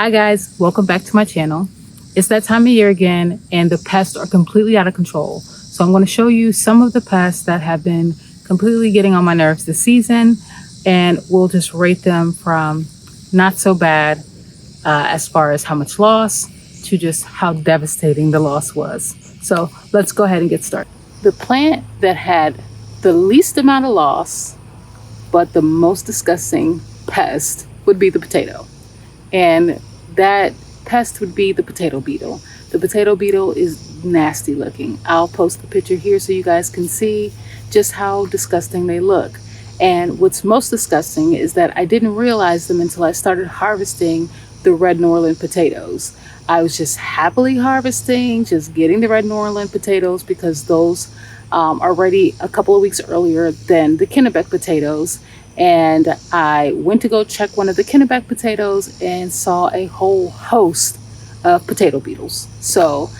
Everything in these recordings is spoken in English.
Hi guys, welcome back to my channel. It's that time of year again and the pests are completely out of control. So I'm going to show you some of the pests that have been completely getting on my nerves this season, and we'll just rate them from not so bad as far as how much loss to just how devastating the loss was. So let's go ahead and get started. The plant that had the least amount of loss but the most disgusting pest would be the potato. And that pest would be the potato beetle. The potato beetle is nasty looking. I'll post the picture here so you guys can see just how disgusting they look. And what's most disgusting is that I didn't realize them until I started harvesting the red Norland potatoes. I was just happily harvesting, just getting the red Norland potatoes because those are ready a couple of weeks earlier than the Kennebec potatoes. And I went to go check one of the Kennebec potatoes and saw a whole host of potato beetles. So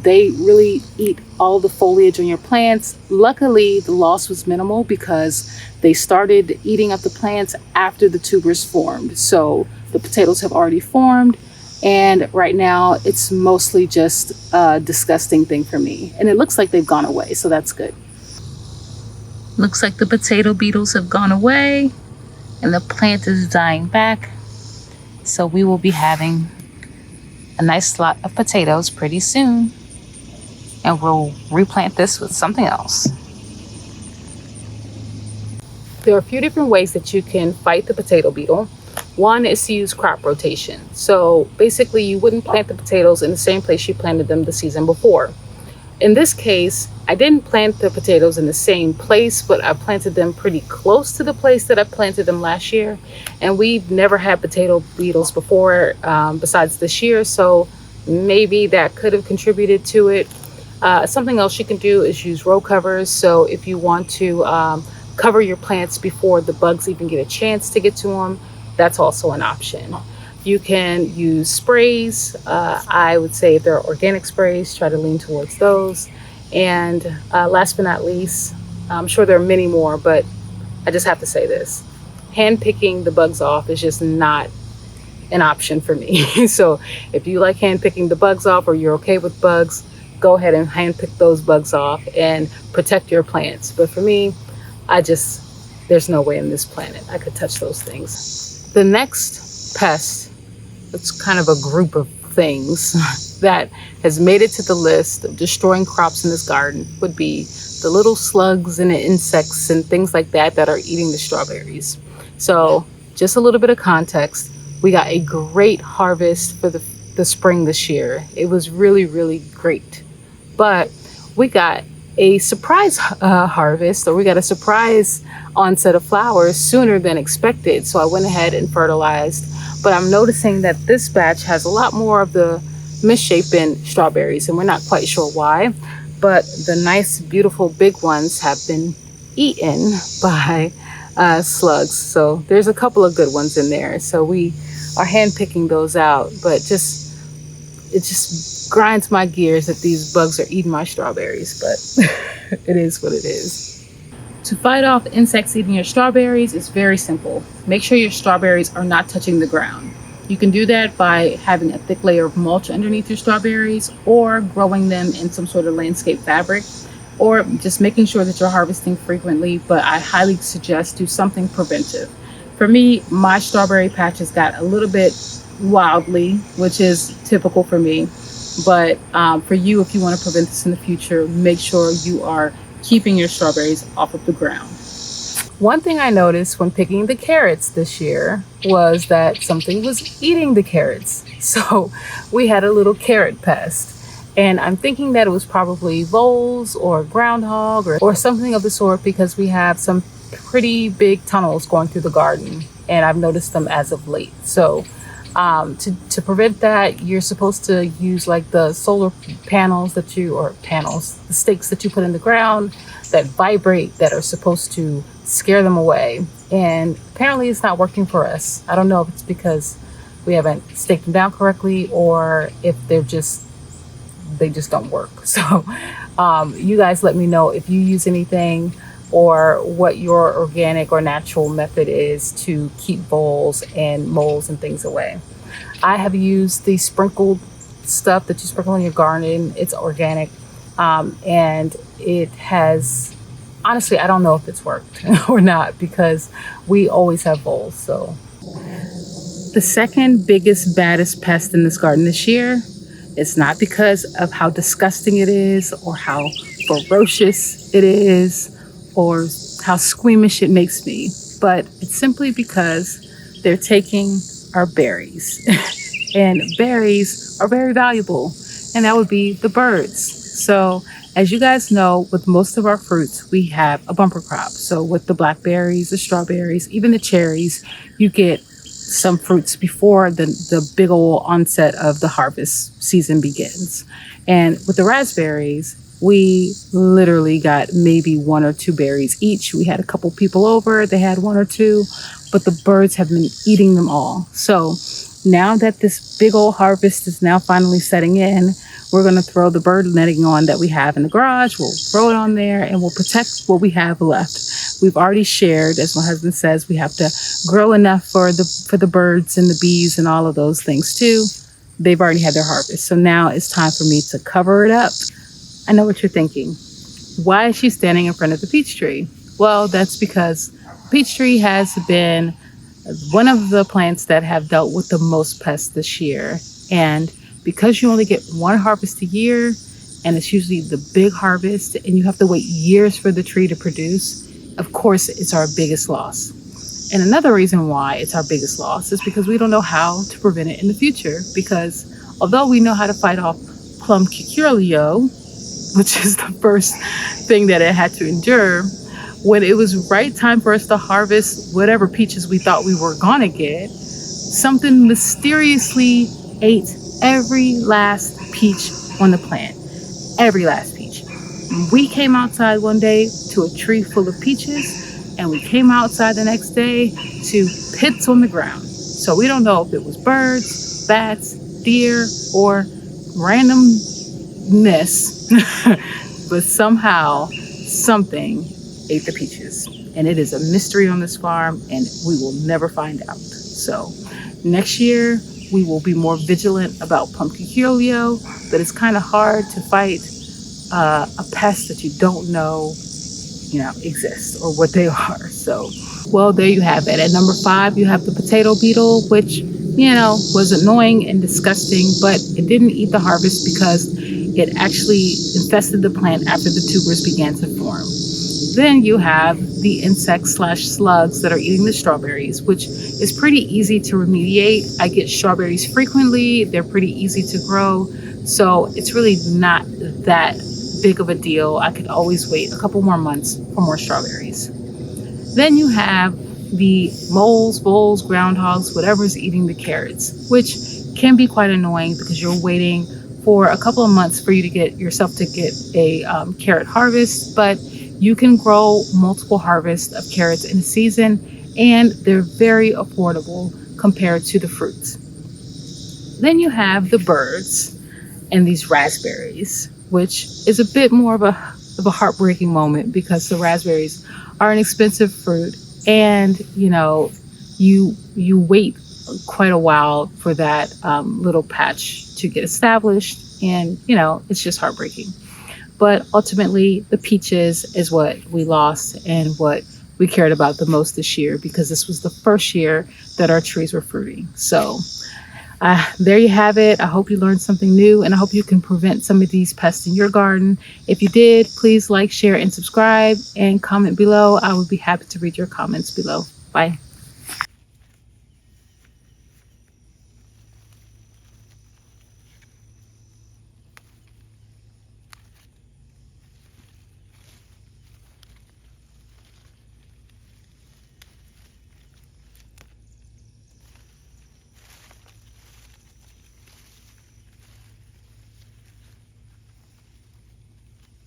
they really eat all the foliage on your plants. Luckily, the loss was minimal because they started eating up the plants after the tubers formed. So the potatoes have already formed, and right now it's mostly just a disgusting thing for me. And it looks like they've gone away, so that's good. Looks like the potato beetles have gone away and the plant is dying back. So we will be having a nice lot of potatoes pretty soon. And we'll replant this with something else. There are a few different ways that you can fight the potato beetle. One is to use crop rotation. So basically you wouldn't plant the potatoes in the same place you planted them the season before. In this case, I didn't plant the potatoes in the same place, but I planted them pretty close to the place that I planted them last year. And we've never had potato beetles before besides this year, so maybe that could have contributed to it. Something else you can do is use row covers. So if you want to cover your plants before the bugs even get a chance to get to them, that's also an option. You can use sprays. I would say if there are organic sprays, try to lean towards those. And last but not least, I'm sure there are many more, but I just have to say this. Hand picking the bugs off is just not an option for me. So if you like hand picking the bugs off or you're okay with bugs, go ahead and hand pick those bugs off and protect your plants. But for me, there's no way on this planet I could touch those things. The next pest, it's kind of a group of things that has made it to the list of destroying crops in this garden, would be the little slugs and the insects and things like that that are eating the strawberries. So just a little bit of context. We got a great harvest for the spring this year. It was really, really great. But we got a surprise harvest, or we got a surprise onset of flowers sooner than expected. So I went ahead and fertilized. But I'm noticing that this batch has a lot more of the misshapen strawberries, and we're not quite sure why. But the nice, beautiful, big ones have been eaten by slugs. So there's a couple of good ones in there. So we are hand picking those out. But it just grinds my gears that these bugs are eating my strawberries. But it is what it is. To fight off insects eating your strawberries is very simple. Make sure your strawberries are not touching the ground. You can do that by having a thick layer of mulch underneath your strawberries, or growing them in some sort of landscape fabric, or just making sure that you're harvesting frequently. But I highly suggest do something preventive. For me, my strawberry patches got a little bit wildly, which is typical for me. But for you, if you want to prevent this in the future, make sure you are keeping your strawberries off of the ground. One thing I noticed when picking the carrots this year was that something was eating the carrots. So we had a little carrot pest, and I'm thinking that it was probably voles or groundhog or something of the sort, because we have some pretty big tunnels going through the garden, and I've noticed them as of late. So to prevent that, you're supposed to use like the solar panels the stakes that you put in the ground that vibrate, that are supposed to scare them away. And apparently it's not working for us. I don't know if it's because we haven't staked them down correctly, or if they just don't work. So you guys let me know if you use anything or what your organic or natural method is to keep voles and moles and things away. I have used the sprinkled stuff that you sprinkle in your garden. It's organic, and it has, honestly, I don't know if it's worked or not, because we always have voles. So the second biggest, baddest pest in this garden this year, it's not because of how disgusting it is or how ferocious it is or how squeamish it makes me, but it's simply because they're taking our berries. And berries are very valuable, and that would be the birds. So as you guys know, with most of our fruits, we have a bumper crop. So with the blackberries, the strawberries, even the cherries, you get some fruits before the big old onset of the harvest season begins. And with the raspberries, we literally got maybe 1 or 2 berries each. We had a couple people over, they had 1 or 2, but the birds have been eating them all. So now that this big old harvest is now finally setting in, we're going to throw the bird netting on that we have in the garage. We'll throw it on there and we'll protect what we have left. We've already shared, as my husband says, we have to grow enough for the birds and the bees and all of those things too. They've already had their harvest. So now it's time for me to cover it up. I know what you're thinking. Why is she standing in front of the peach tree? Well, that's because the peach tree has been one of the plants that have dealt with the most pests this year. And because you only get one harvest a year, and it's usually the big harvest, and you have to wait years for the tree to produce, of course, it's our biggest loss. And another reason why it's our biggest loss is because we don't know how to prevent it in the future. Because although we know how to fight off plum cucuрлio, which is the first thing that it had to endure, when it was right time for us to harvest whatever peaches we thought we were gonna get, something mysteriously ate every last peach on the plant. Every last peach. We came outside one day to a tree full of peaches, and we came outside the next day to pits on the ground. So we don't know if it was birds, bats, deer, or randomness, but somehow something ate the peaches. And it is a mystery on this farm, and we will never find out. So next year, we will be more vigilant about plum cucuрлio, but it's kind of hard to fight a pest that you don't know, exists or what they are. So, well, there you have it. At number 5, you have the potato beetle, which, was annoying and disgusting, but it didn't eat the harvest because it actually infested the plant after the tubers began to form. Then you have the insects/slugs that are eating the strawberries, which is pretty easy to remediate. I get strawberries frequently. They're pretty easy to grow. So it's really not that big of a deal. I could always wait a couple more months for more strawberries. Then you have the moles, voles, groundhogs, whatever's eating the carrots, which can be quite annoying because you're waiting for a couple of months for you to get a carrot harvest, but you can grow multiple harvests of carrots in a season, and they're very affordable compared to the fruits. Then you have the birds and these raspberries, which is a bit more of a heartbreaking moment because the raspberries are an expensive fruit, and you wait quite a while for that little patch to get established, and it's just heartbreaking. But ultimately, the peaches is what we lost and what we cared about the most this year, because this was the first year that our trees were fruiting. So there you have it. I hope you learned something new, and I hope you can prevent some of these pests in your garden. If you did, please like, share, and subscribe, and comment below. I would be happy to read your comments below. Bye.